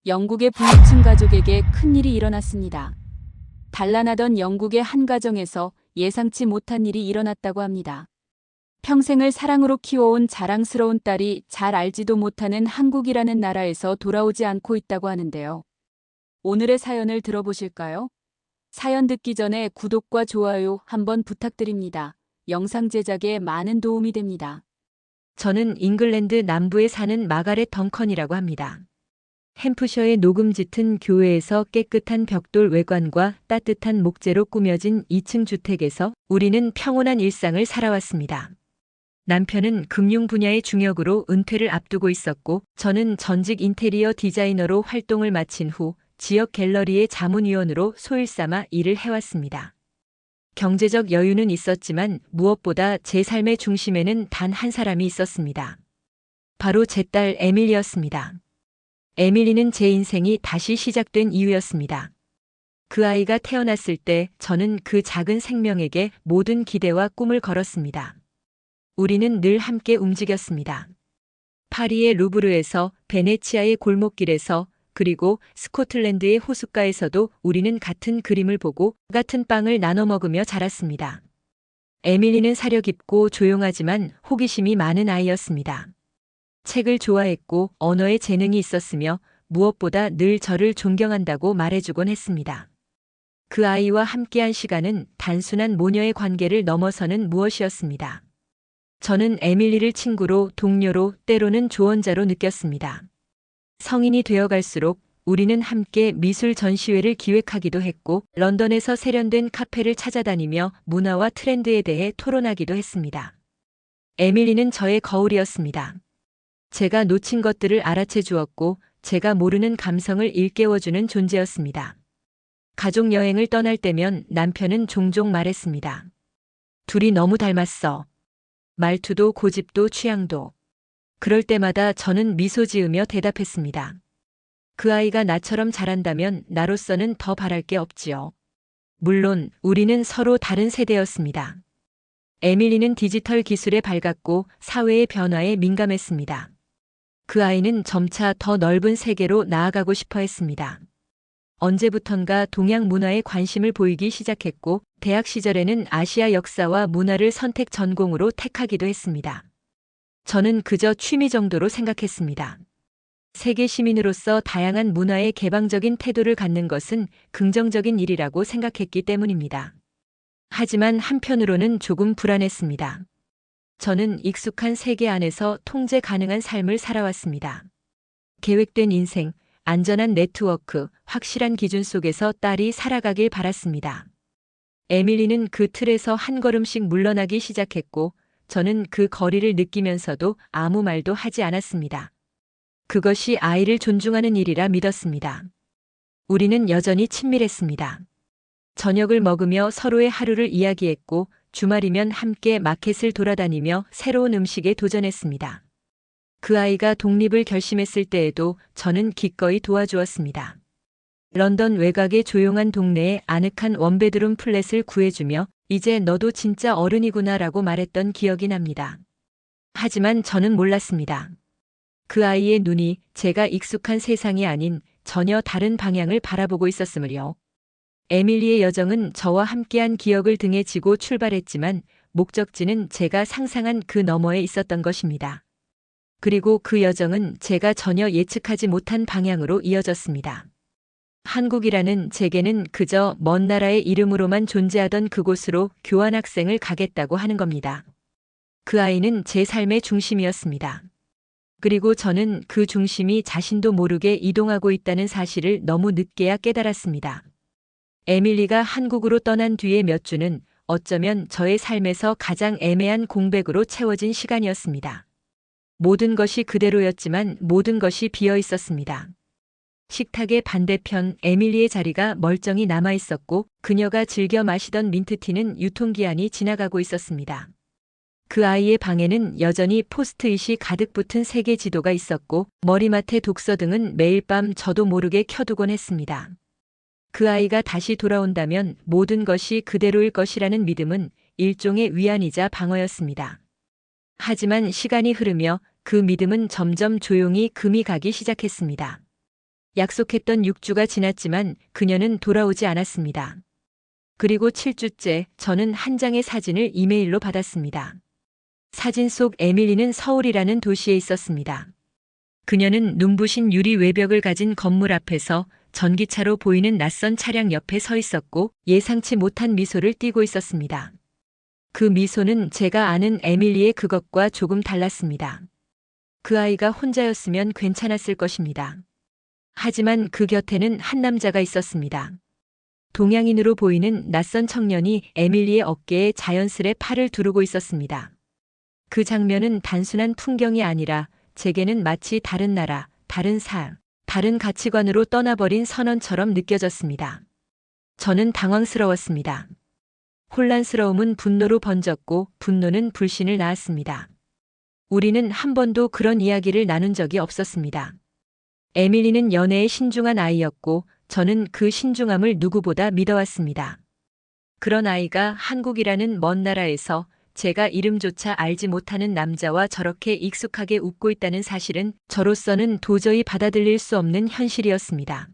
영국의 부유층 가족에게 큰일이 일어났습니다. 단란하던 영국의 한 가정에서 예상치 못한 일이 일어났다고 합니다. 평생을 사랑으로 키워온 자랑스러운 딸이 잘 알지도 못하는 한국이라는 나라에서 돌아오지 않고 있다고 하는데요. 오늘의 사연을 들어보실까요? 사연 듣기 전에 구독과 좋아요 한번 부탁드립니다. 영상 제작에 많은 도움이 됩니다. 저는 잉글랜드 남부에 사는 마가렛 덩컨이라고 합니다. 햄프셔의 녹음 짙은 교외에서 깨끗한 벽돌 외관과 따뜻한 목재로 꾸며진 2층 주택에서 우리는 평온한 일상을 살아왔습니다. 남편은 금융 분야의 중역으로 은퇴를 앞두고 있었고, 저는 전직 인테리어 디자이너로 활동을 마친 후 지역 갤러리의 자문위원으로 소일삼아 일을 해왔습니다. 경제적 여유는 있었지만 무엇보다 제 삶의 중심에는 단 한 사람이 있었습니다. 바로 제 딸 에밀리였습니다. 에밀리는 제 인생이 다시 시작된 이유였습니다. 그 아이가 태어났을 때 저는 그 작은 생명에게 모든 기대와 꿈을 걸었습니다. 우리는 늘 함께 움직였습니다. 파리의 루브르에서, 베네치아의 골목길에서, 그리고 스코틀랜드의 호숫가에서도 우리는 같은 그림을 보고 같은 빵을 나눠 먹으며 자랐습니다. 에밀리는 사려 깊고 조용하지만 호기심이 많은 아이였습니다. 책을 좋아했고 언어에 재능이 있었으며 무엇보다 늘 저를 존경한다고 말해주곤 했습니다. 그 아이와 함께한 시간은 단순한 모녀의 관계를 넘어서는 무엇이었습니다. 저는 에밀리를 친구로, 동료로, 때로는 조언자로 느꼈습니다. 성인이 되어갈수록 우리는 함께 미술 전시회를 기획하기도 했고, 런던에서 세련된 카페를 찾아다니며 문화와 트렌드에 대해 토론하기도 했습니다. 에밀리는 저의 거울이었습니다. 제가 놓친 것들을 알아채 주었고, 제가 모르는 감성을 일깨워주는 존재였습니다. 가족 여행을 떠날 때면 남편은 종종 말했습니다. 둘이 너무 닮았어. 말투도 고집도 취향도. 그럴 때마다 저는 미소 지으며 대답했습니다. 그 아이가 나처럼 자란다면 나로서는 더 바랄 게 없지요. 물론 우리는 서로 다른 세대였습니다. 에밀리는 디지털 기술에 밝았고 사회의 변화에 민감했습니다. 그 아이는 점차 더 넓은 세계로 나아가고 싶어 했습니다. 언제부턴가 동양 문화에 관심을 보이기 시작했고, 대학 시절에는 아시아 역사와 문화를 선택 전공으로 택하기도 했습니다. 저는 그저 취미 정도로 생각했습니다. 세계 시민으로서 다양한 문화에 개방적인 태도를 갖는 것은 긍정적인 일이라고 생각했기 때문입니다. 하지만 한편으로는 조금 불안했습니다. 저는 익숙한 세계 안에서 통제 가능한 삶을 살아왔습니다. 계획된 인생, 안전한 네트워크, 확실한 기준 속에서 딸이 살아가길 바랐습니다. 에밀리는 그 틀에서 한 걸음씩 물러나기 시작했고, 저는 그 거리를 느끼면서도 아무 말도 하지 않았습니다. 그것이 아이를 존중하는 일이라 믿었습니다. 우리는 여전히 친밀했습니다. 저녁을 먹으며 서로의 하루를 이야기했고, 주말이면 함께 마켓을 돌아다니며 새로운 음식에 도전했습니다. 그 아이가 독립을 결심했을 때에도 저는 기꺼이 도와주었습니다. 런던 외곽의 조용한 동네에 아늑한 원베드룸 플랫을 구해주며 이제 너도 진짜 어른이구나라고 말했던 기억이 납니다. 하지만 저는 몰랐습니다. 그 아이의 눈이 제가 익숙한 세상이 아닌 전혀 다른 방향을 바라보고 있었음을요. 에밀리의 여정은 저와 함께한 기억을 등에 지고 출발했지만 목적지는 제가 상상한 그 너머에 있었던 것입니다. 그리고 그 여정은 제가 전혀 예측하지 못한 방향으로 이어졌습니다. 한국이라는 제게는 그저 먼 나라의 이름으로만 존재하던 그곳으로 교환학생을 가겠다고 하는 겁니다. 그 아이는 제 삶의 중심이었습니다. 그리고 저는 그 중심이 자신도 모르게 이동하고 있다는 사실을 너무 늦게야 깨달았습니다. 에밀리가 한국으로 떠난 뒤의 몇 주는 어쩌면 저의 삶에서 가장 애매한 공백으로 채워진 시간이었습니다. 모든 것이 그대로였지만 모든 것이 비어 있었습니다. 식탁의 반대편 에밀리의 자리가 멀쩡히 남아 있었고 그녀가 즐겨 마시던 민트티는 유통기한이 지나가고 있었습니다. 그 아이의 방에는 여전히 포스트잇이 가득 붙은 세계 지도가 있었고 머리맡에 독서 등은 매일 밤 저도 모르게 켜두곤 했습니다. 그 아이가 다시 돌아온다면 모든 것이 그대로일 것이라는 믿음은 일종의 위안이자 방어였습니다. 하지만 시간이 흐르며 그 믿음은 점점 조용히 금이 가기 시작했습니다. 약속했던 6주가 지났지만 그녀는 돌아오지 않았습니다. 그리고 7주째 저는 한 장의 사진을 이메일로 받았습니다. 사진 속 에밀리는 서울이라는 도시에 있었습니다. 그녀는 눈부신 유리 외벽을 가진 건물 앞에서 전기차로 보이는 낯선 차량 옆에 서 있었고 예상치 못한 미소를 띠고 있었습니다. 그 미소는 제가 아는 에밀리의 그것과 조금 달랐습니다. 그 아이가 혼자였으면 괜찮았을 것입니다. 하지만 그 곁에는 한 남자가 있었습니다. 동양인으로 보이는 낯선 청년이 에밀리의 어깨에 자연스레 팔을 두르고 있었습니다. 그 장면은 단순한 풍경이 아니라 제게는 마치 다른 나라, 다른 삶, 다른 가치관으로 떠나버린 선원처럼 느껴졌습니다. 저는 당황스러웠습니다. 혼란스러움은 분노로 번졌고 분노는 불신을 낳았습니다. 우리는 한 번도 그런 이야기를 나눈 적이 없었습니다. 에밀리는 연애에 신중한 아이였고 저는 그 신중함을 누구보다 믿어왔습니다. 그런 아이가 한국이라는 먼 나라에서 제가 이름조차 알지 못하는 남자와 저렇게 익숙하게 웃고 있다는 사실은 저로서는 도저히 받아들일 수 없는 현실이었습니다.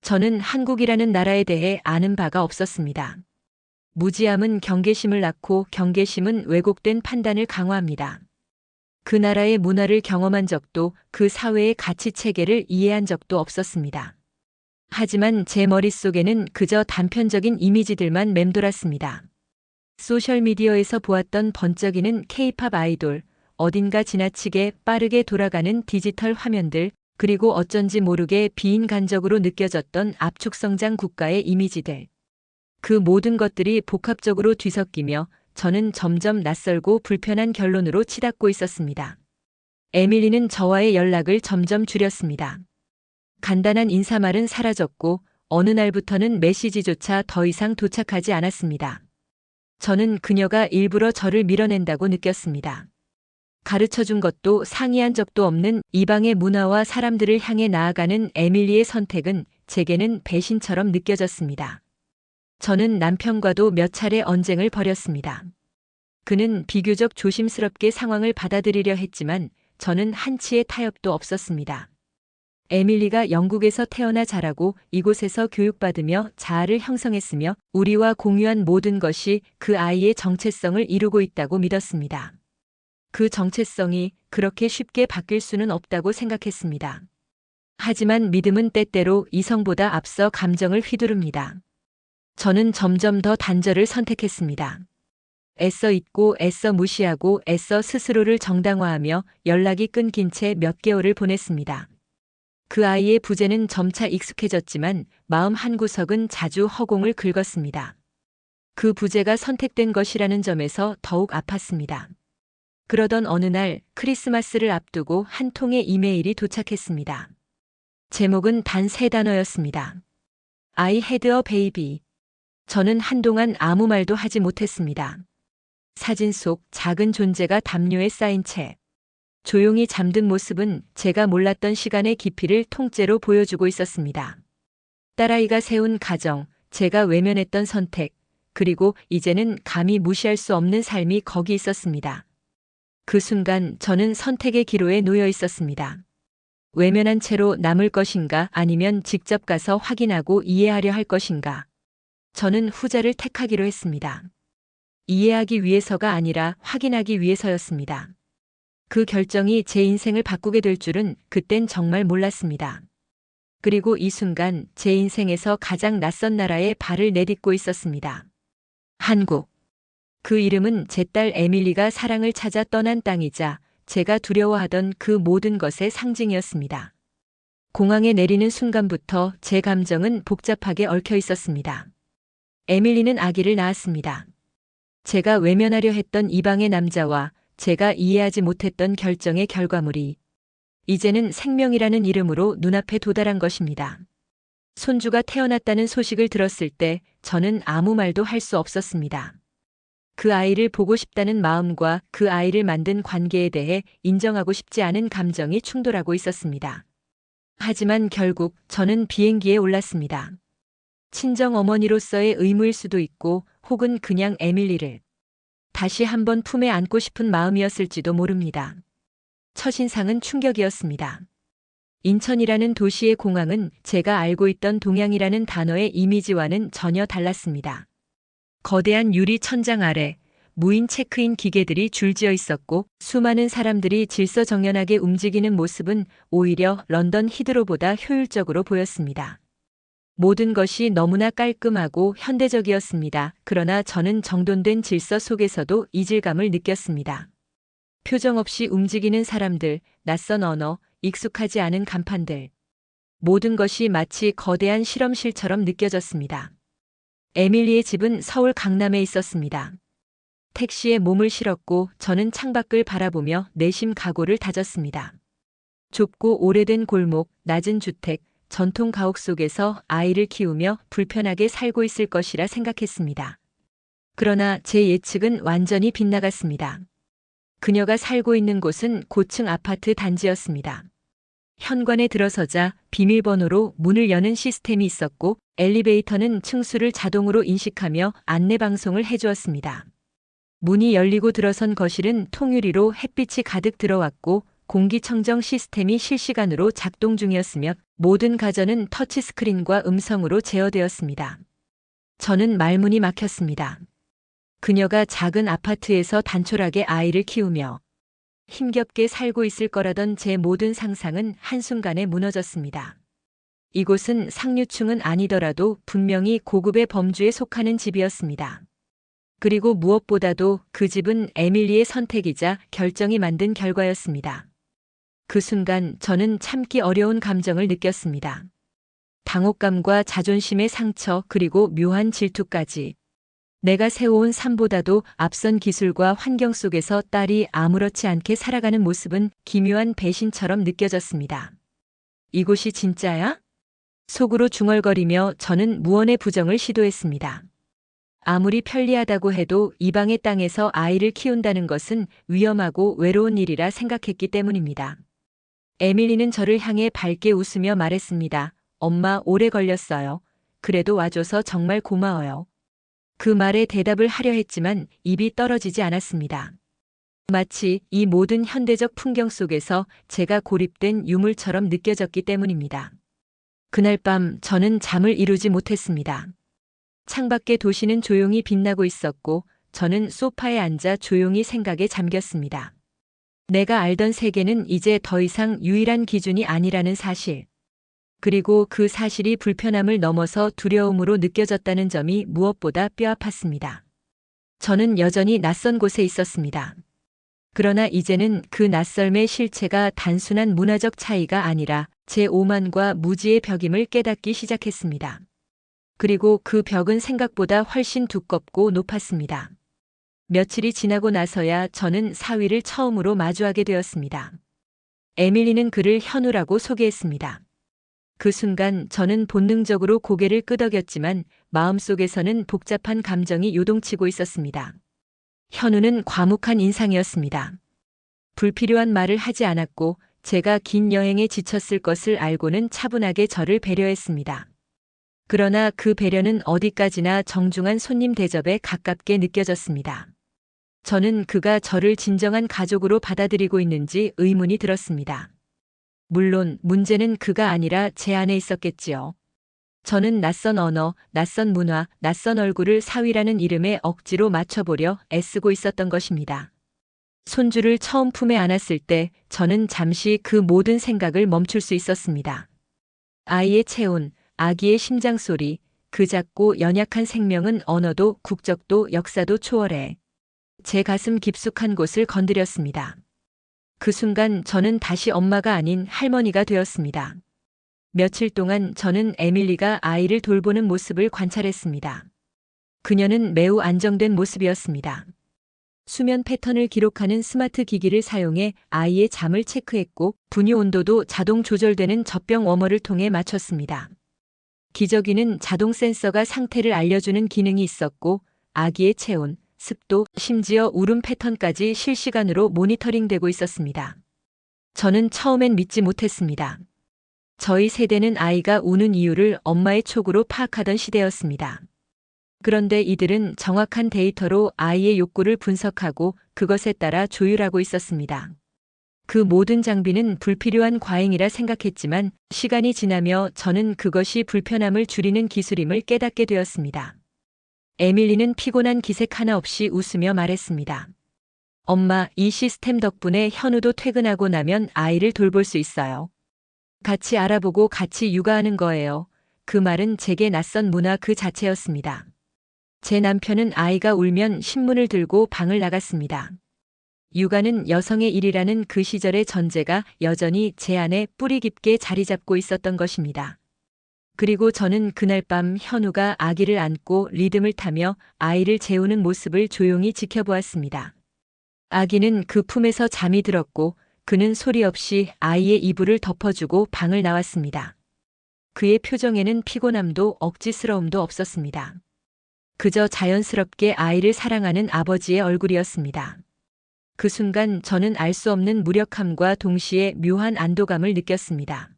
저는 한국이라는 나라에 대해 아는 바가 없었습니다. 무지함은 경계심을 낳고 경계심은 왜곡된 판단을 강화합니다. 그 나라의 문화를 경험한 적도 그 사회의 가치 체계를 이해한 적도 없었습니다. 하지만 제 머릿속에는 그저 단편적인 이미지들만 맴돌았습니다. 소셜미디어에서 보았던 번쩍이는 K-팝 아이돌, 어딘가 지나치게 빠르게 돌아가는 디지털 화면들, 그리고 어쩐지 모르게 비인간적으로 느껴졌던 압축성장 국가의 이미지들. 그 모든 것들이 복합적으로 뒤섞이며 저는 점점 낯설고 불편한 결론으로 치닫고 있었습니다. 에밀리는 저와의 연락을 점점 줄였습니다. 간단한 인사말은 사라졌고 어느 날부터는 메시지조차 더 이상 도착하지 않았습니다. 저는 그녀가 일부러 저를 밀어낸다고 느꼈습니다. 가르쳐준 것도 상의한 적도 없는 이방의 문화와 사람들을 향해 나아가는 에밀리의 선택은 제게는 배신처럼 느껴졌습니다. 저는 남편과도 몇 차례 언쟁을 벌였습니다. 그는 비교적 조심스럽게 상황을 받아들이려 했지만 저는 한치의 타협도 없었습니다. 에밀리가 영국에서 태어나 자라고 이곳에서 교육받으며 자아를 형성했으며 우리와 공유한 모든 것이 그 아이의 정체성을 이루고 있다고 믿었습니다. 그 정체성이 그렇게 쉽게 바뀔 수는 없다고 생각했습니다. 하지만 믿음은 때때로 이성보다 앞서 감정을 휘두릅니다. 저는 점점 더 단절을 선택했습니다. 애써 잊고 애써 무시하고 애써 스스로를 정당화하며 연락이 끊긴 채 몇 개월을 보냈습니다. 그 아이의 부재는 점차 익숙해졌지만 마음 한구석은 자주 허공을 긁었습니다. 그 부재가 선택된 것이라는 점에서 더욱 아팠습니다. 그러던 어느 날 크리스마스를 앞두고 한 통의 이메일이 도착했습니다. 제목은 단 3단어였습니다. I had a baby. 저는 한동안 아무 말도 하지 못했습니다. 사진 속 작은 존재가 담요에 쌓인 채 조용히 잠든 모습은 제가 몰랐던 시간의 깊이를 통째로 보여주고 있었습니다. 딸아이가 세운 가정, 제가 외면했던 선택, 그리고 이제는 감히 무시할 수 없는 삶이 거기 있었습니다. 그 순간 저는 선택의 기로에 놓여 있었습니다. 외면한 채로 남을 것인가 아니면 직접 가서 확인하고 이해하려 할 것인가. 저는 후자를 택하기로 했습니다. 이해하기 위해서가 아니라 확인하기 위해서였습니다. 그 결정이 제 인생을 바꾸게 될 줄은 그땐 정말 몰랐습니다. 그리고 이 순간 제 인생에서 가장 낯선 나라에 발을 내딛고 있었습니다. 한국. 그 이름은 제 딸 에밀리가 사랑을 찾아 떠난 땅이자 제가 두려워하던 그 모든 것의 상징이었습니다. 공항에 내리는 순간부터 제 감정은 복잡하게 얽혀 있었습니다. 에밀리는 아기를 낳았습니다. 제가 외면하려 했던 이방의 남자와 제가 이해하지 못했던 결정의 결과물이 이제는 생명이라는 이름으로 눈앞에 도달한 것입니다. 손주가 태어났다는 소식을 들었을 때 저는 아무 말도 할 수 없었습니다. 그 아이를 보고 싶다는 마음과 그 아이를 만든 관계에 대해 인정하고 싶지 않은 감정이 충돌하고 있었습니다. 하지만 결국 저는 비행기에 올랐습니다. 친정 어머니로서의 의무일 수도 있고 혹은 그냥 에밀리를 다시 한번 품에 안고 싶은 마음이었을지도 모릅니다. 첫인상은 충격이었습니다. 인천이라는 도시의 공항은 제가 알고 있던 동양이라는 단어의 이미지와는 전혀 달랐습니다. 거대한 유리 천장 아래 무인 체크인 기계들이 줄지어 있었고 수많은 사람들이 질서정연하게 움직이는 모습은 오히려 런던 히드로보다 효율적으로 보였습니다. 모든 것이 너무나 깔끔하고 현대적이었습니다. 그러나 저는 정돈된 질서 속에서도 이질감을 느꼈습니다. 표정 없이 움직이는 사람들, 낯선 언어, 익숙하지 않은 간판들. 모든 것이 마치 거대한 실험실처럼 느껴졌습니다. 에밀리의 집은 서울 강남에 있었습니다. 택시에 몸을 실었고 저는 창밖을 바라보며 내심 각오를 다졌습니다. 좁고 오래된 골목, 낮은 주택, 전통 가옥 속에서 아이를 키우며 불편하게 살고 있을 것이라 생각했습니다. 그러나 제 예측은 완전히 빗나갔습니다. 그녀가 살고 있는 곳은 고층 아파트 단지였습니다. 현관에 들어서자 비밀번호로 문을 여는 시스템이 있었고 엘리베이터는 층수를 자동으로 인식하며 안내 방송을 해주었습니다. 문이 열리고 들어선 거실은 통유리로 햇빛이 가득 들어왔고 공기청정 시스템이 실시간으로 작동 중이었으며 모든 가전은 터치스크린과 음성으로 제어되었습니다. 저는 말문이 막혔습니다. 그녀가 작은 아파트에서 단촐하게 아이를 키우며 힘겹게 살고 있을 거라던 제 모든 상상은 한순간에 무너졌습니다. 이곳은 상류층은 아니더라도 분명히 고급의 범주에 속하는 집이었습니다. 그리고 무엇보다도 그 집은 에밀리의 선택이자 결정이 만든 결과였습니다. 그 순간 저는 참기 어려운 감정을 느꼈습니다. 당혹감과 자존심의 상처 그리고 묘한 질투까지. 내가 세워온 삶보다도 앞선 기술과 환경 속에서 딸이 아무렇지 않게 살아가는 모습은 기묘한 배신처럼 느껴졌습니다. 이곳이 진짜야? 속으로 중얼거리며 저는 무언의 부정을 시도했습니다. 아무리 편리하다고 해도 이방의 땅에서 아이를 키운다는 것은 위험하고 외로운 일이라 생각했기 때문입니다. 에밀리는 저를 향해 밝게 웃으며 말했습니다. 엄마, 오래 걸렸어요. 그래도 와줘서 정말 고마워요. 그 말에 대답을 하려 했지만 입이 떨어지지 않았습니다. 마치 이 모든 현대적 풍경 속에서 제가 고립된 유물처럼 느껴졌기 때문입니다. 그날 밤 저는 잠을 이루지 못했습니다. 창밖의 도시는 조용히 빛나고 있었고 저는 소파에 앉아 조용히 생각에 잠겼습니다. 내가 알던 세계는 이제 더 이상 유일한 기준이 아니라는 사실. 그리고 그 사실이 불편함을 넘어서 두려움으로 느껴졌다는 점이 무엇보다 뼈아팠습니다. 저는 여전히 낯선 곳에 있었습니다. 그러나 이제는 그 낯설의 실체가 단순한 문화적 차이가 아니라 제 오만과 무지의 벽임을 깨닫기 시작했습니다. 그리고 그 벽은 생각보다 훨씬 두껍고 높았습니다. 며칠이 지나고 나서야 저는 사위를 처음으로 마주하게 되었습니다. 에밀리는 그를 현우라고 소개했습니다. 그 순간 저는 본능적으로 고개를 끄덕였지만 마음속에서는 복잡한 감정이 요동치고 있었습니다. 현우는 과묵한 인상이었습니다. 불필요한 말을 하지 않았고 제가 긴 여행에 지쳤을 것을 알고는 차분하게 저를 배려했습니다. 그러나 그 배려는 어디까지나 정중한 손님 대접에 가깝게 느껴졌습니다. 저는 그가 저를 진정한 가족으로 받아들이고 있는지 의문이 들었습니다. 물론 문제는 그가 아니라 제 안에 있었겠지요. 저는 낯선 언어, 낯선 문화, 낯선 얼굴을 사위라는 이름에 억지로 맞춰보려 애쓰고 있었던 것입니다. 손주를 처음 품에 안았을 때 저는 잠시 그 모든 생각을 멈출 수 있었습니다. 아이의 체온, 아기의 심장 소리, 그 작고 연약한 생명은 언어도 국적도 역사도 초월해 제 가슴 깊숙한 곳을 건드렸습니다. 그 순간 저는 다시 엄마가 아닌 할머니가 되었습니다. 며칠 동안 저는 에밀리가 아이를 돌보는 모습을 관찰했습니다. 그녀는 매우 안정된 모습이었습니다. 수면 패턴을 기록하는 스마트 기기를 사용해 아이의 잠을 체크했고 분유 온도도 자동 조절되는 젖병 워머를 통해 맞췄습니다. 기저귀는 자동 센서가 상태를 알려주는 기능이 있었고 아기의 체온, 습도, 심지어 울음 패턴까지 실시간으로 모니터링되고 있었습니다. 저는 처음엔 믿지 못했습니다. 저희 세대는 아이가 우는 이유를 엄마의 촉으로 파악하던 시대였습니다. 그런데 이들은 정확한 데이터로 아이의 욕구를 분석하고 그것에 따라 조율하고 있었습니다. 그 모든 장비는 불필요한 과잉이라 생각했지만 시간이 지나며 저는 그것이 불편함을 줄이는 기술임을 깨닫게 되었습니다. 에밀리는 피곤한 기색 하나 없이 웃으며 말했습니다. 엄마, 이 시스템 덕분에 현우도 퇴근하고 나면 아이를 돌볼 수 있어요. 같이 알아보고 같이 육아하는 거예요. 그 말은 제게 낯선 문화 그 자체였습니다. 제 남편은 아이가 울면 신문을 들고 방을 나갔습니다. 육아는 여성의 일이라는 그 시절의 전제가 여전히 제 안에 뿌리 깊게 자리 잡고 있었던 것입니다. 그리고 저는 그날 밤 현우가 아기를 안고 리듬을 타며 아이를 재우는 모습을 조용히 지켜보았습니다. 아기는 그 품에서 잠이 들었고 그는 소리 없이 아이의 이불을 덮어주고 방을 나왔습니다. 그의 표정에는 피곤함도 억지스러움도 없었습니다. 그저 자연스럽게 아이를 사랑하는 아버지의 얼굴이었습니다. 그 순간 저는 알 수 없는 무력함과 동시에 묘한 안도감을 느꼈습니다.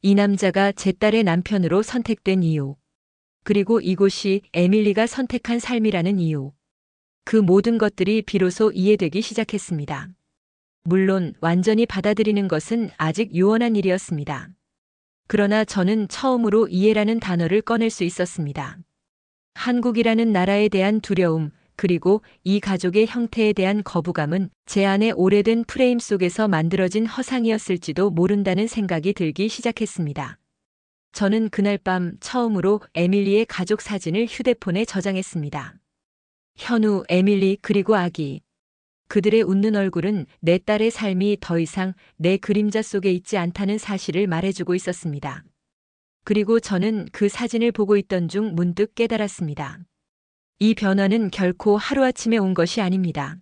이 남자가 제 딸의 남편으로 선택된 이유, 그리고 이곳이 에밀리가 선택한 삶이라는 이유, 그 모든 것들이 비로소 이해되기 시작했습니다. 물론 완전히 받아들이는 것은 아직 요원한 일이었습니다. 그러나 저는 처음으로 이해라는 단어를 꺼낼 수 있었습니다. 한국이라는 나라에 대한 두려움, 그리고 이 가족의 형태에 대한 거부감은 제 안의 오래된 프레임 속에서 만들어진 허상이었을지도 모른다는 생각이 들기 시작했습니다. 저는 그날 밤 처음으로 에밀리의 가족 사진을 휴대폰에 저장했습니다. 현우, 에밀리, 그리고 아기. 그들의 웃는 얼굴은 내 딸의 삶이 더 이상 내 그림자 속에 있지 않다는 사실을 말해주고 있었습니다. 그리고 저는 그 사진을 보고 있던 중 문득 깨달았습니다. 이 변화는 결코 하루아침에 온 것이 아닙니다.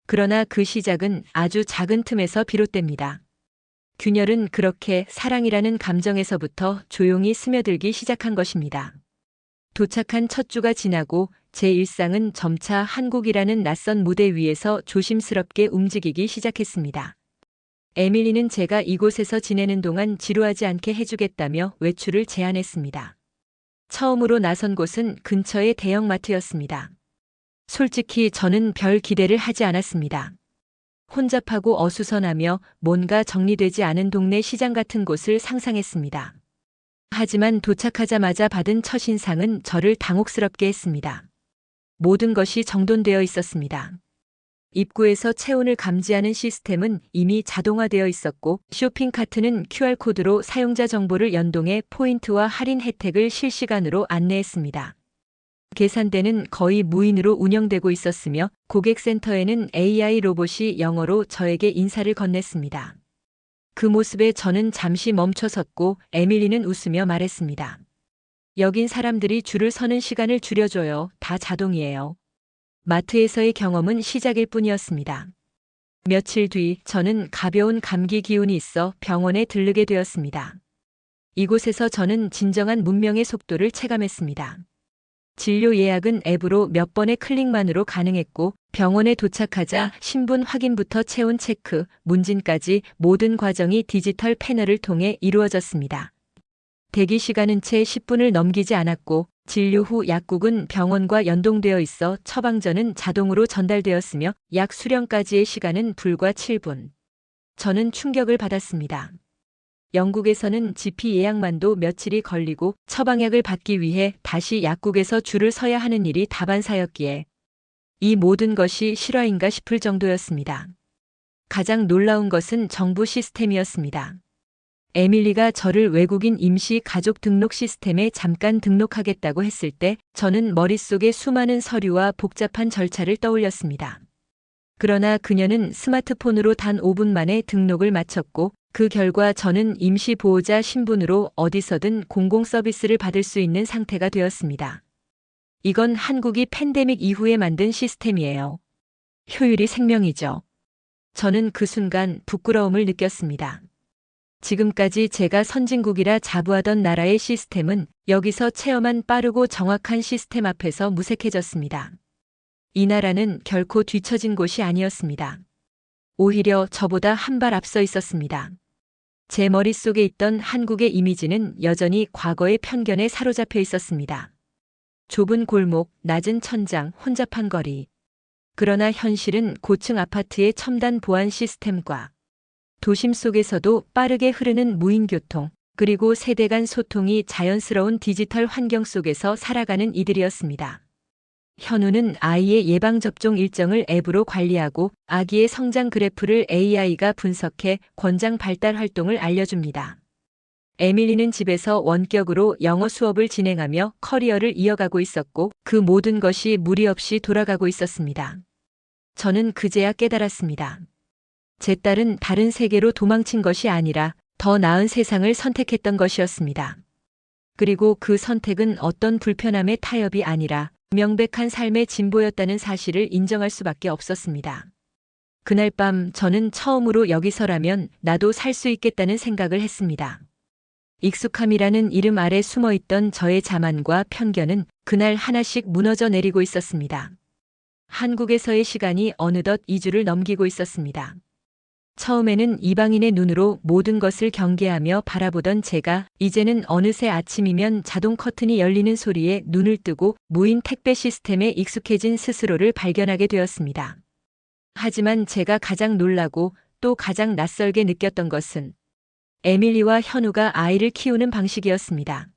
그러나 그 시작은 아주 작은 틈에서 비롯됩니다. 균열은 그렇게 사랑이라는 감정에서부터 조용히 스며들기 시작한 것입니다. 도착한 첫 주가 지나고 제 일상은 점차 한국이라는 낯선 무대 위에서 조심스럽게 움직이기 시작했습니다. 에밀리는 제가 이곳에서 지내는 동안 지루하지 않게 해주겠다며 외출을 제안했습니다. 처음으로 나선 곳은 근처의 대형마트였습니다. 솔직히 저는 별 기대를 하지 않았습니다. 혼잡하고 어수선하며 뭔가 정리되지 않은 동네 시장 같은 곳을 상상했습니다. 하지만 도착하자마자 받은 첫인상은 저를 당혹스럽게 했습니다. 모든 것이 정돈되어 있었습니다. 입구에서 체온을 감지하는 시스템은 이미 자동화되어 있었고 쇼핑카트는 QR코드로 사용자 정보를 연동해 포인트와 할인 혜택을 실시간으로 안내했습니다. 계산대는 거의 무인으로 운영되고 있었으며 고객센터에는 AI 로봇이 영어로 저에게 인사를 건넸습니다. 그 모습에 저는 잠시 멈춰섰고 에밀리는 웃으며 말했습니다. 여긴 사람들이 줄을 서는 시간을 줄여줘요. 다 자동이에요. 마트에서의 경험은 시작일 뿐이었습니다. 며칠 뒤 저는 가벼운 감기 기운이 있어 병원에 들르게 되었습니다. 이곳에서 저는 진정한 문명의 속도를 체감했습니다. 진료 예약은 앱으로 몇 번의 클릭만으로 가능했고 병원에 도착하자 신분 확인부터 체온 체크, 문진까지 모든 과정이 디지털 패널을 통해 이루어졌습니다. 대기 시간은 채 10분을 넘기지 않았고 진료 후 약국은 병원과 연동되어 있어 처방전은 자동으로 전달되었으며 약 수령까지의 시간은 불과 7분. 저는 충격을 받았습니다. 영국에서는 GP 예약만도 며칠이 걸리고 처방약을 받기 위해 다시 약국에서 줄을 서야 하는 일이 다반사였기에 이 모든 것이 실화인가 싶을 정도였습니다. 가장 놀라운 것은 정부 시스템이었습니다. 에밀리가 저를 외국인 임시 가족 등록 시스템에 잠깐 등록하겠다고 했을 때 저는 머릿속에 수많은 서류와 복잡한 절차를 떠올렸습니다. 그러나 그녀는 스마트폰으로 단 5분 만에 등록을 마쳤고 그 결과 저는 임시 보호자 신분으로 어디서든 공공 서비스를 받을 수 있는 상태가 되었습니다. 이건 한국이 팬데믹 이후에 만든 시스템이에요. 효율이 생명이죠. 저는 그 순간 부끄러움을 느꼈습니다. 지금까지 제가 선진국이라 자부하던 나라의 시스템은 여기서 체험한 빠르고 정확한 시스템 앞에서 무색해졌습니다. 이 나라는 결코 뒤처진 곳이 아니었습니다. 오히려 저보다 한 발 앞서 있었습니다. 제 머릿속에 있던 한국의 이미지는 여전히 과거의 편견에 사로잡혀 있었습니다. 좁은 골목, 낮은 천장, 혼잡한 거리. 그러나 현실은 고층 아파트의 첨단 보안 시스템과 도심 속에서도 빠르게 흐르는 무인교통, 그리고 세대 간 소통이 자연스러운 디지털 환경 속에서 살아가는 이들이었습니다. 현우는 아이의 예방접종 일정을 앱으로 관리하고 아기의 성장 그래프를 AI가 분석해 권장 발달 활동을 알려줍니다. 에밀리는 집에서 원격으로 영어 수업을 진행하며 커리어를 이어가고 있었고 그 모든 것이 무리 없이 돌아가고 있었습니다. 저는 그제야 깨달았습니다. 제 딸은 다른 세계로 도망친 것이 아니라 더 나은 세상을 선택했던 것이었습니다. 그리고 그 선택은 어떤 불편함의 타협이 아니라 명백한 삶의 진보였다는 사실을 인정할 수밖에 없었습니다. 그날 밤 저는 처음으로 여기서라면 나도 살 수 있겠다는 생각을 했습니다. 익숙함이라는 이름 아래 숨어있던 저의 자만과 편견은 그날 하나씩 무너져 내리고 있었습니다. 한국에서의 시간이 어느덧 2주를 넘기고 있었습니다. 처음에는 이방인의 눈으로 모든 것을 경계하며 바라보던 제가 이제는 어느새 아침이면 자동 커튼이 열리는 소리에 눈을 뜨고 무인 택배 시스템에 익숙해진 스스로를 발견하게 되었습니다. 하지만 제가 가장 놀라고 또 가장 낯설게 느꼈던 것은 에밀리와 현우가 아이를 키우는 방식이었습니다.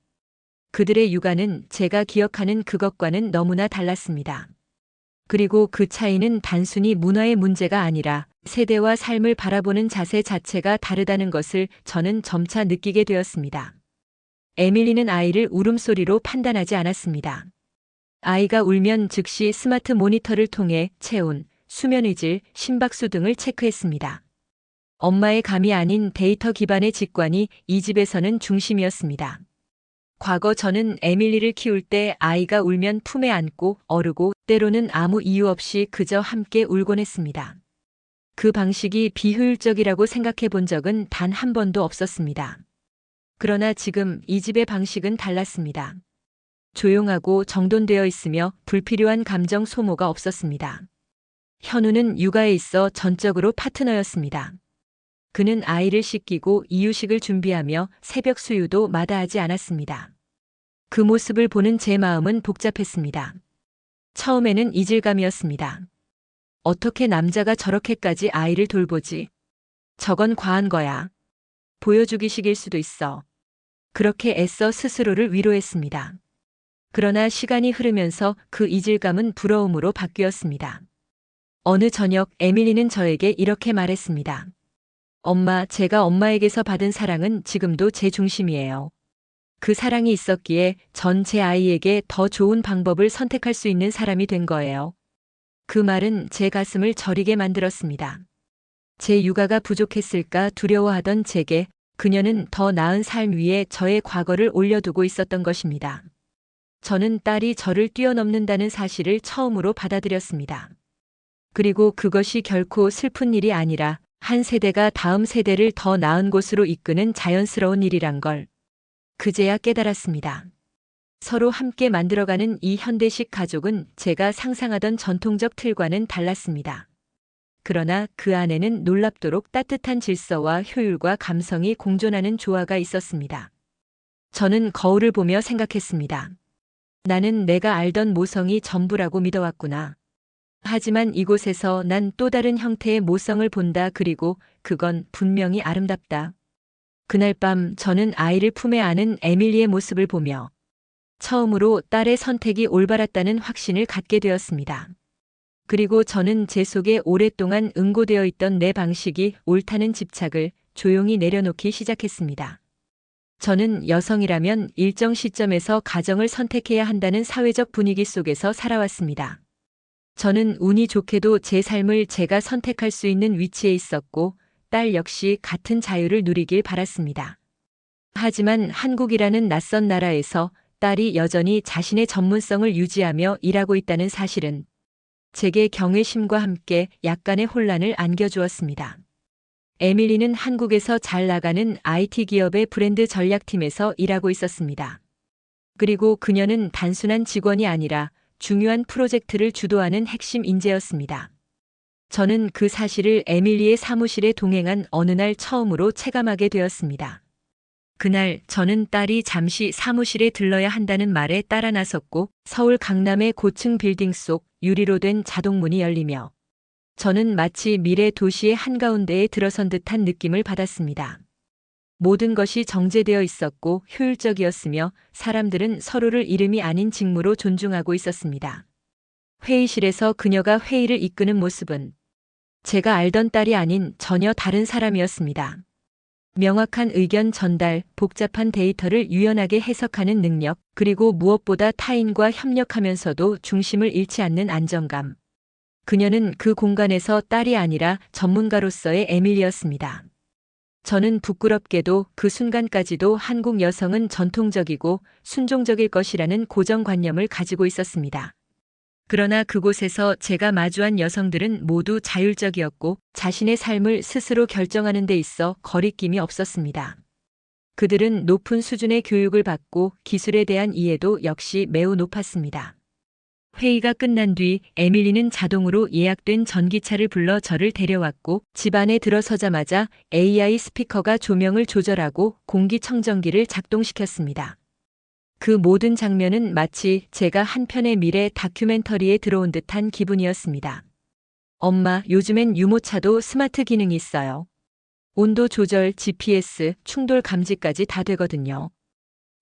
그들의 육아는 제가 기억하는 그것과는 너무나 달랐습니다. 그리고 그 차이는 단순히 문화의 문제가 아니라 세대와 삶을 바라보는 자세 자체가 다르다는 것을 저는 점차 느끼게 되었습니다. 에밀리는 아이를 울음소리로 판단하지 않았습니다. 아이가 울면 즉시 스마트 모니터를 통해 체온, 수면의질, 심박수 등을 체크했습니다. 엄마의 감이 아닌 데이터 기반의 직관이 이 집에서는 중심이었습니다. 과거 저는 에밀리를 키울 때 아이가 울면 품에 안고 어르고 때로는 아무 이유 없이 그저 함께 울곤 했습니다. 그 방식이 비효율적이라고 생각해 본 적은 단 한 번도 없었습니다. 그러나 지금 이 집의 방식은 달랐습니다. 조용하고 정돈되어 있으며 불필요한 감정 소모가 없었습니다. 현우는 육아에 있어 전적으로 파트너였습니다. 그는 아이를 씻기고 이유식을 준비하며 새벽 수유도 마다하지 않았습니다. 그 모습을 보는 제 마음은 복잡했습니다. 처음에는 이질감이었습니다. 어떻게 남자가 저렇게까지 아이를 돌보지? 저건 과한 거야. 보여주기식일 수도 있어. 그렇게 애써 스스로를 위로했습니다. 그러나 시간이 흐르면서 그 이질감은 부러움으로 바뀌었습니다. 어느 저녁 에밀리는 저에게 이렇게 말했습니다. 엄마, 제가 엄마에게서 받은 사랑은 지금도 제 중심이에요. 그 사랑이 있었기에 전 제 아이에게 더 좋은 방법을 선택할 수 있는 사람이 된 거예요. 그 말은 제 가슴을 저리게 만들었습니다. 제 육아가 부족했을까 두려워하던 제게 그녀는 더 나은 삶 위에 저의 과거를 올려두고 있었던 것입니다. 저는 딸이 저를 뛰어넘는다는 사실을 처음으로 받아들였습니다. 그리고 그것이 결코 슬픈 일이 아니라 한 세대가 다음 세대를 더 나은 곳으로 이끄는 자연스러운 일이란 걸 그제야 깨달았습니다. 서로 함께 만들어가는 이 현대식 가족은 제가 상상하던 전통적 틀과는 달랐습니다. 그러나 그 안에는 놀랍도록 따뜻한 질서와 효율과 감성이 공존하는 조화가 있었습니다. 저는 거울을 보며 생각했습니다. 나는 내가 알던 모성이 전부라고 믿어왔구나. 하지만 이곳에서 난 또 다른 형태의 모성을 본다. 그리고 그건 분명히 아름답다. 그날 밤 저는 아이를 품에 안은 에밀리의 모습을 보며 처음으로 딸의 선택이 올바랐다는 확신을 갖게 되었습니다. 그리고 저는 제 속에 오랫동안 응고되어 있던 내 방식이 옳다는 집착을 조용히 내려놓기 시작했습니다. 저는 여성이라면 일정 시점에서 가정을 선택해야 한다는 사회적 분위기 속에서 살아왔습니다. 저는 운이 좋게도 제 삶을 제가 선택할 수 있는 위치에 있었고 딸 역시 같은 자유를 누리길 바랐습니다. 하지만 한국이라는 낯선 나라에서 딸이 여전히 자신의 전문성을 유지하며 일하고 있다는 사실은 제게 경외심과 함께 약간의 혼란을 안겨주었습니다. 에밀리는 한국에서 잘 나가는 IT 기업의 브랜드 전략팀에서 일하고 있었습니다. 그리고 그녀는 단순한 직원이 아니라 중요한 프로젝트를 주도하는 핵심 인재였습니다. 저는 그 사실을 에밀리의 사무실에 동행한 어느 날 처음으로 체감하게 되었습니다. 그날 저는 딸이 잠시 사무실에 들러야 한다는 말에 따라 나섰고 서울 강남의 고층 빌딩 속 유리로 된 자동문이 열리며 저는 마치 미래 도시의 한가운데에 들어선 듯한 느낌을 받았습니다. 모든 것이 정제되어 있었고 효율적이었으며 사람들은 서로를 이름이 아닌 직무로 존중하고 있었습니다. 회의실에서 그녀가 회의를 이끄는 모습은 제가 알던 딸이 아닌 전혀 다른 사람이었습니다. 명확한 의견 전달, 복잡한 데이터를 유연하게 해석하는 능력, 그리고 무엇보다 타인과 협력하면서도 중심을 잃지 않는 안정감. 그녀는 그 공간에서 딸이 아니라 전문가로서의 에밀리였습니다. 저는 부끄럽게도 그 순간까지도 한국 여성은 전통적이고 순종적일 것이라는 고정관념을 가지고 있었습니다. 그러나 그곳에서 제가 마주한 여성들은 모두 자율적이었고 자신의 삶을 스스로 결정하는 데 있어 거리낌이 없었습니다. 그들은 높은 수준의 교육을 받고 기술에 대한 이해도 역시 매우 높았습니다. 회의가 끝난 뒤 에밀리는 자동으로 예약된 전기차를 불러 저를 데려왔고 집 안에 들어서자마자 AI 스피커가 조명을 조절하고 공기청정기를 작동시켰습니다. 그 모든 장면은 마치 제가 한 편의 미래 다큐멘터리에 들어온 듯한 기분이었습니다. 엄마, 요즘엔 유모차도 스마트 기능이 있어요. 온도 조절, GPS, 충돌 감지까지 다 되거든요.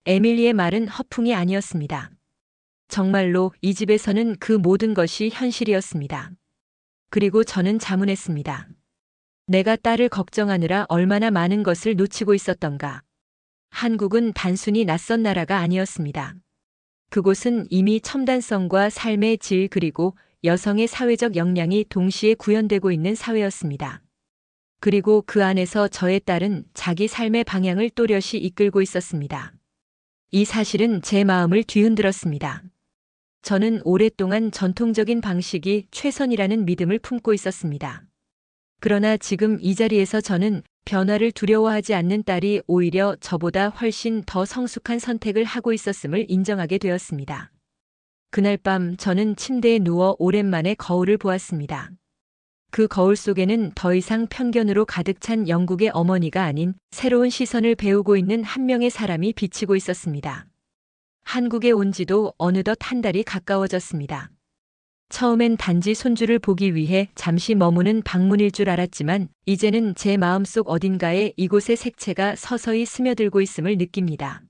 에밀리의 말은 허풍이 아니었습니다. 정말로 이 집에서는 그 모든 것이 현실이었습니다. 그리고 저는 자문했습니다. 내가 딸을 걱정하느라 얼마나 많은 것을 놓치고 있었던가. 한국은 단순히 낯선 나라가 아니었습니다. 그곳은 이미 첨단성과 삶의 질 그리고 여성의 사회적 역량이 동시에 구현되고 있는 사회였습니다. 그리고 그 안에서 저의 딸은 자기 삶의 방향을 또렷이 이끌고 있었습니다. 이 사실은 제 마음을 뒤흔들었습니다. 저는 오랫동안 전통적인 방식이 최선이라는 믿음을 품고 있었습니다. 그러나 지금 이 자리에서 저는 변화를 두려워하지 않는 딸이 오히려 저보다 훨씬 더 성숙한 선택을 하고 있었음을 인정하게 되었습니다. 그날 밤 저는 침대에 누워 오랜만에 거울을 보았습니다. 그 거울 속에는 더 이상 편견으로 가득 찬 영국의 어머니가 아닌 새로운 시선을 배우고 있는 한 명의 사람이 비치고 있었습니다. 한국에 온 지도 어느덧 한 달이 가까워졌습니다. 처음엔 단지 손주를 보기 위해 잠시 머무는 방문일 줄 알았지만 이제는 제 마음속 어딘가에 이곳의 색채가 서서히 스며들고 있음을 느낍니다.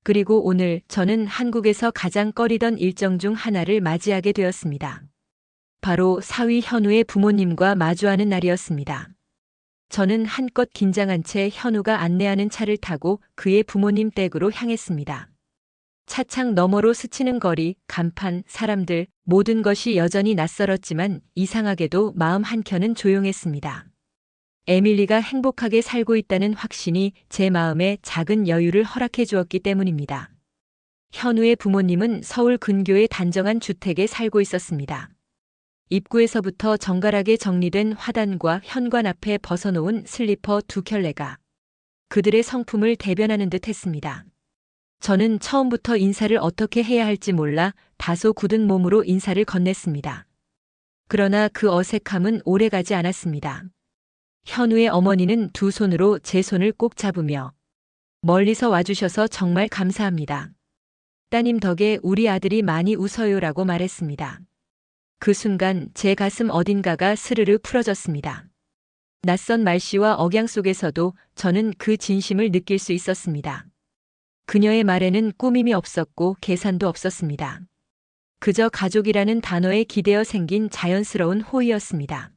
그리고 오늘 저는 한국에서 가장 꺼리던 일정 중 하나를 맞이하게 되었습니다. 바로 사위 현우의 부모님과 마주하는 날이었습니다. 저는 한껏 긴장한 채 현우가 안내하는 차를 타고 그의 부모님 댁으로 향했습니다. 차창 너머로 스치는 거리, 간판, 사람들, 모든 것이 여전히 낯설었지만 이상하게도 마음 한켠은 조용했습니다. 에밀리가 행복하게 살고 있다는 확신이 제 마음에 작은 여유를 허락해 주었기 때문입니다. 현우의 부모님은 서울 근교의 단정한 주택에 살고 있었습니다. 입구에서부터 정갈하게 정리된 화단과 현관 앞에 벗어놓은 슬리퍼 두 켤레가 그들의 성품을 대변하는 듯 했습니다. 저는 처음부터 인사를 어떻게 해야 할지 몰라 다소 굳은 몸으로 인사를 건넸습니다. 그러나 그 어색함은 오래가지 않았습니다. 현우의 어머니는 두 손으로 제 손을 꼭 잡으며 멀리서 와주셔서 정말 감사합니다. 따님 덕에 우리 아들이 많이 웃어요라고 말했습니다. 그 순간 제 가슴 어딘가가 스르르 풀어졌습니다. 낯선 말씨와 억양 속에서도 저는 그 진심을 느낄 수 있었습니다. 그녀의 말에는 꾸밈이 없었고 계산도 없었습니다. 그저 가족이라는 단어에 기대어 생긴 자연스러운 호의였습니다.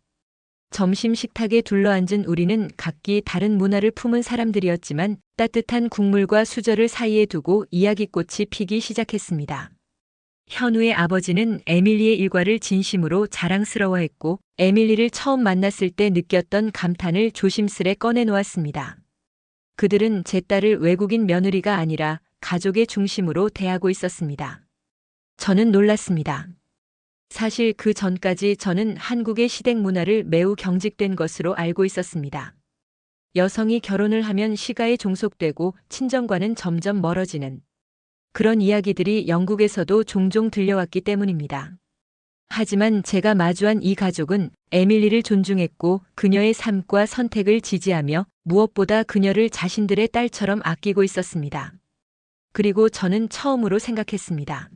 점심 식탁에 둘러앉은 우리는 각기 다른 문화를 품은 사람들이었지만 따뜻한 국물과 수저를 사이에 두고 이야기꽃이 피기 시작했습니다. 현우의 아버지는 에밀리의 일과를 진심으로 자랑스러워했고 에밀리를 처음 만났을 때 느꼈던 감탄을 조심스레 꺼내놓았습니다. 그들은 제 딸을 외국인 며느리가 아니라 가족의 중심으로 대하고 있었습니다. 저는 놀랐습니다. 사실 그 전까지 저는 한국의 시댁 문화를 매우 경직된 것으로 알고 있었습니다. 여성이 결혼을 하면 시가에 종속되고 친정과는 점점 멀어지는 그런 이야기들이 영국에서도 종종 들려왔기 때문입니다. 하지만 제가 마주한 이 가족은 에밀리를 존중했고 그녀의 삶과 선택을 지지하며 무엇보다 그녀를 자신들의 딸처럼 아끼고 있었습니다. 그리고 저는 처음으로 생각했습니다.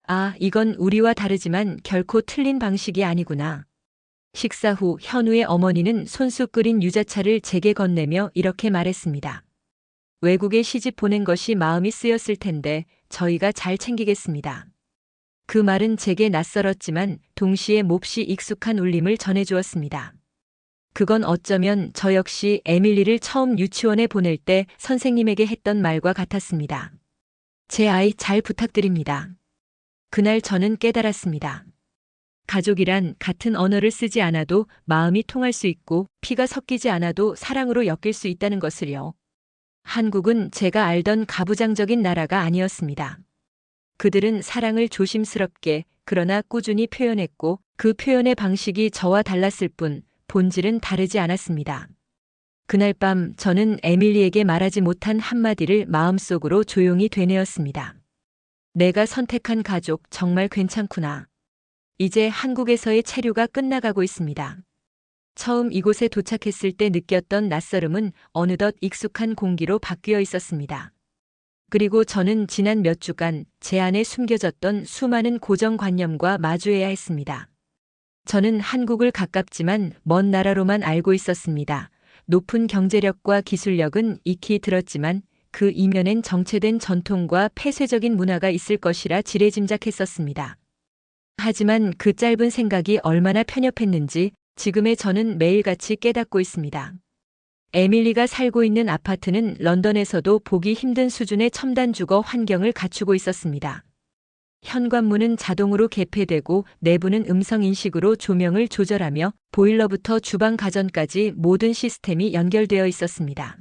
아, 이건 우리와 다르지만 결코 틀린 방식이 아니구나. 식사 후 현우의 어머니는 손수 끓인 유자차를 제게 건네며 이렇게 말했습니다. 외국에 시집 보낸 것이 마음이 쓰였을 텐데 저희가 잘 챙기겠습니다. 그 말은 제게 낯설었지만 동시에 몹시 익숙한 울림을 전해주었습니다. 그건 어쩌면 저 역시 에밀리를 처음 유치원에 보낼 때 선생님에게 했던 말과 같았습니다. 제 아이 잘 부탁드립니다. 그날 저는 깨달았습니다. 가족이란 같은 언어를 쓰지 않아도 마음이 통할 수 있고 피가 섞이지 않아도 사랑으로 엮일 수 있다는 것을요. 한국은 제가 알던 가부장적인 나라가 아니었습니다. 그들은 사랑을 조심스럽게 그러나 꾸준히 표현했고 그 표현의 방식이 저와 달랐을 뿐 본질은 다르지 않았습니다. 그날 밤 저는 에밀리에게 말하지 못한 한마디를 마음속으로 조용히 되뇌었습니다. 내가 선택한 가족 정말 괜찮구나. 이제 한국에서의 체류가 끝나가고 있습니다. 처음 이곳에 도착했을 때 느꼈던 낯설음은 어느덧 익숙한 공기로 바뀌어 있었습니다. 그리고 저는 지난 몇 주간 제 안에 숨겨졌던 수많은 고정관념과 마주해야 했습니다. 저는 한국을 가깝지만 먼 나라로만 알고 있었습니다. 높은 경제력과 기술력은 익히 들었지만 그 이면엔 정체된 전통과 폐쇄적인 문화가 있을 것이라 지레짐작했었습니다. 하지만 그 짧은 생각이 얼마나 편협했는지 지금의 저는 매일같이 깨닫고 있습니다. 에밀리가 살고 있는 아파트는 런던에서도 보기 힘든 수준의 첨단 주거 환경을 갖추고 있었습니다. 현관문은 자동으로 개폐되고 내부는 음성 인식으로 조명을 조절하며 보일러부터 주방 가전까지 모든 시스템이 연결되어 있었습니다.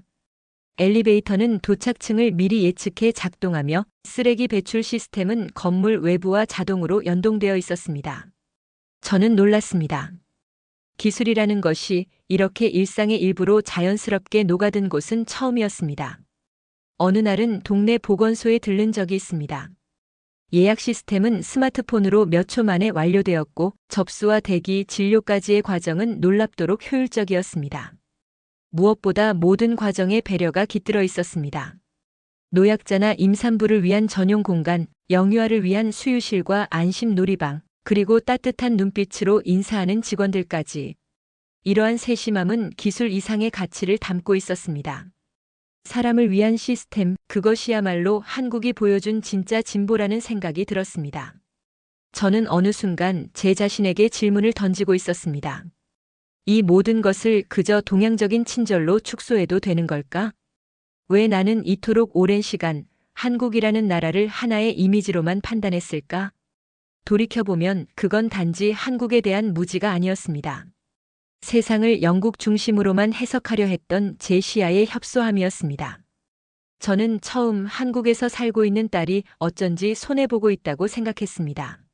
엘리베이터는 도착층을 미리 예측해 작동하며 쓰레기 배출 시스템은 건물 외부와 자동으로 연동되어 있었습니다. 저는 놀랐습니다. 기술이라는 것이 이렇게 일상의 일부로 자연스럽게 녹아든 곳은 처음이었습니다. 어느 날은 동네 보건소에 들른 적이 있습니다. 예약 시스템은 스마트폰으로 몇 초 만에 완료되었고 접수와 대기, 진료까지의 과정은 놀랍도록 효율적이었습니다. 무엇보다 모든 과정에 배려가 깃들어 있었습니다. 노약자나 임산부를 위한 전용 공간, 영유아를 위한 수유실과 안심 놀이방, 그리고 따뜻한 눈빛으로 인사하는 직원들까지. 이러한 세심함은 기술 이상의 가치를 담고 있었습니다. 사람을 위한 시스템, 그것이야말로 한국이 보여준 진짜 진보라는 생각이 들었습니다. 저는 어느 순간 제 자신에게 질문을 던지고 있었습니다. 이 모든 것을 그저 동양적인 친절로 축소해도 되는 걸까? 왜 나는 이토록 오랜 시간 한국이라는 나라를 하나의 이미지로만 판단했을까? 돌이켜보면 그건 단지 한국에 대한 무지가 아니었습니다. 세상을 영국 중심으로만 해석하려 했던 제 시야의 협소함이었습니다. 저는 처음 한국에서 살고 있는 딸이 어쩐지 손해보고 있다고 생각했습니다.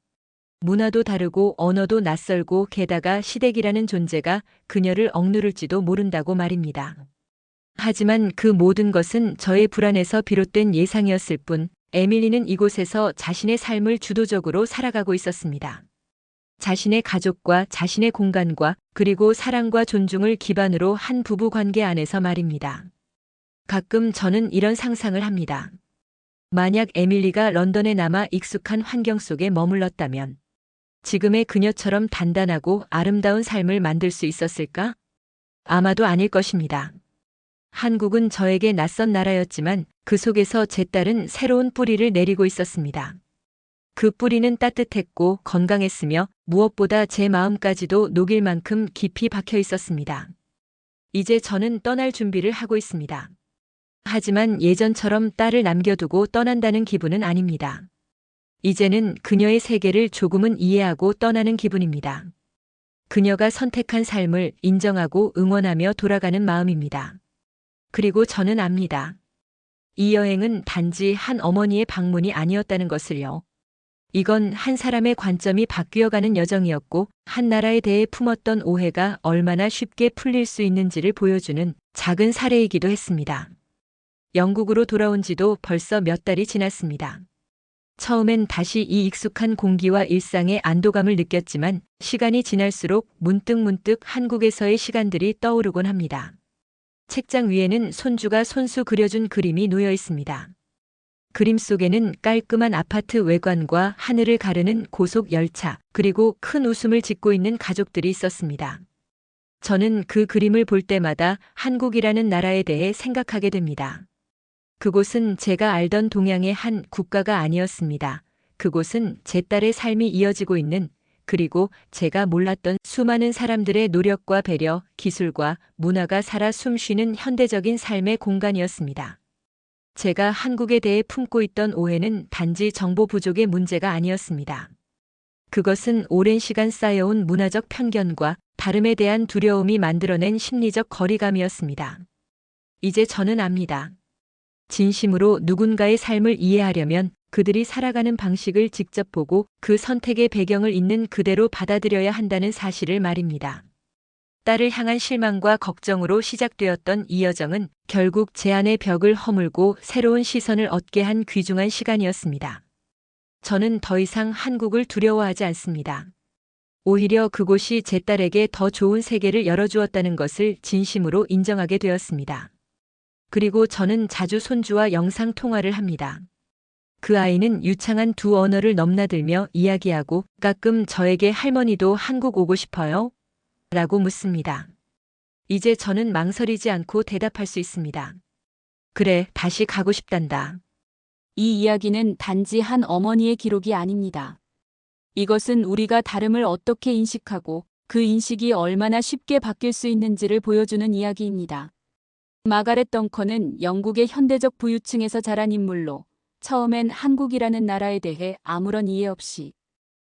문화도 다르고 언어도 낯설고 게다가 시댁이라는 존재가 그녀를 억누를지도 모른다고 말입니다. 하지만 그 모든 것은 저의 불안에서 비롯된 예상이었을 뿐 에밀리는 이곳에서 자신의 삶을 주도적으로 살아가고 있었습니다. 자신의 가족과 자신의 공간과 그리고 사랑과 존중을 기반으로 한 부부 관계 안에서 말입니다. 가끔 저는 이런 상상을 합니다. 만약 에밀리가 런던에 남아 익숙한 환경 속에 머물렀다면 지금의 그녀처럼 단단하고 아름다운 삶을 만들 수 있었을까? 아마도 아닐 것입니다. 한국은 저에게 낯선 나라였지만 그 속에서 제 딸은 새로운 뿌리를 내리고 있었습니다. 그 뿌리는 따뜻했고 건강했으며 무엇보다 제 마음까지도 녹일 만큼 깊이 박혀 있었습니다. 이제 저는 떠날 준비를 하고 있습니다. 하지만 예전처럼 딸을 남겨두고 떠난다는 기분은 아닙니다. 이제는 그녀의 세계를 조금은 이해하고 떠나는 기분입니다. 그녀가 선택한 삶을 인정하고 응원하며 돌아가는 마음입니다. 그리고 저는 압니다. 이 여행은 단지 한 어머니의 방문이 아니었다는 것을요. 이건 한 사람의 관점이 바뀌어가는 여정이었고 한 나라에 대해 품었던 오해가 얼마나 쉽게 풀릴 수 있는지를 보여주는 작은 사례이기도 했습니다. 영국으로 돌아온 지도 벌써 몇 달이 지났습니다. 처음엔 다시 이 익숙한 공기와 일상의 안도감을 느꼈지만 시간이 지날수록 문득문득 한국에서의 시간들이 떠오르곤 합니다. 책장 위에는 손주가 손수 그려준 그림이 놓여 있습니다. 그림 속에는 깔끔한 아파트 외관과 하늘을 가르는 고속 열차, 그리고 큰 웃음을 짓고 있는 가족들이 있었습니다. 저는 그 그림을 볼 때마다 한국이라는 나라에 대해 생각하게 됩니다. 그곳은 제가 알던 동양의 한 국가가 아니었습니다. 그곳은 제 딸의 삶이 이어지고 있는, 그리고 제가 몰랐던 수많은 사람들의 노력과 배려, 기술과 문화가 살아 숨쉬는 현대적인 삶의 공간이었습니다. 제가 한국에 대해 품고 있던 오해는 단지 정보 부족의 문제가 아니었습니다. 그것은 오랜 시간 쌓여온 문화적 편견과 다름에 대한 두려움이 만들어낸 심리적 거리감이었습니다. 이제 저는 압니다. 진심으로 누군가의 삶을 이해하려면 그들이 살아가는 방식을 직접 보고 그 선택의 배경을 있는 그대로 받아들여야 한다는 사실을 말입니다. 딸을 향한 실망과 걱정으로 시작되었던 이 여정은 결국 제 안의 벽을 허물고 새로운 시선을 얻게 한 귀중한 시간이었습니다. 저는 더 이상 한국을 두려워하지 않습니다. 오히려 그곳이 제 딸에게 더 좋은 세계를 열어주었다는 것을 진심으로 인정하게 되었습니다. 그리고 저는 자주 손주와 영상 통화를 합니다. 그 아이는 유창한 두 언어를 넘나들며 이야기하고 가끔 저에게 할머니도 한국 오고 싶어요? 라고 묻습니다. 이제 저는 망설이지 않고 대답할 수 있습니다. 그래, 다시 가고 싶단다. 이 이야기는 단지 한 어머니의 기록이 아닙니다. 이것은 우리가 다름을 어떻게 인식하고 그 인식이 얼마나 쉽게 바뀔 수 있는지를 보여주는 이야기입니다. 마가렛 덩컨은 영국의 현대적 부유층에서 자란 인물로 처음엔 한국이라는 나라에 대해 아무런 이해 없이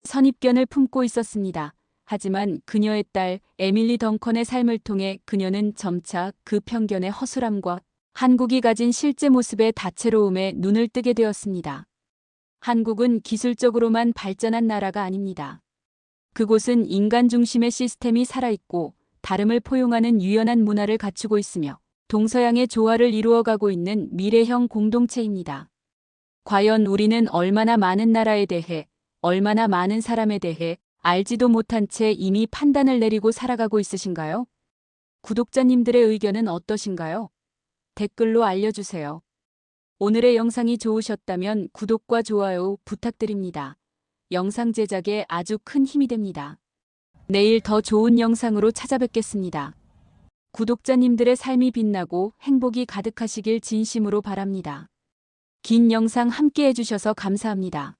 선입견을 품고 있었습니다. 하지만 그녀의 딸 에밀리 덩컨의 삶을 통해 그녀는 점차 그 편견의 허술함과 한국이 가진 실제 모습의 다채로움에 눈을 뜨게 되었습니다. 한국은 기술적으로만 발전한 나라가 아닙니다. 그곳은 인간 중심의 시스템이 살아있고 다름을 포용하는 유연한 문화를 갖추고 있으며 동서양의 조화를 이루어가고 있는 미래형 공동체입니다. 과연 우리는 얼마나 많은 나라에 대해, 얼마나 많은 사람에 대해 알지도 못한 채 이미 판단을 내리고 살아가고 있으신가요? 구독자님들의 의견은 어떠신가요? 댓글로 알려주세요. 오늘의 영상이 좋으셨다면 구독과 좋아요 부탁드립니다. 영상 제작에 아주 큰 힘이 됩니다. 내일 더 좋은 영상으로 찾아뵙겠습니다. 구독자님들의 삶이 빛나고 행복이 가득하시길 진심으로 바랍니다. 긴 영상 함께 해주셔서 감사합니다.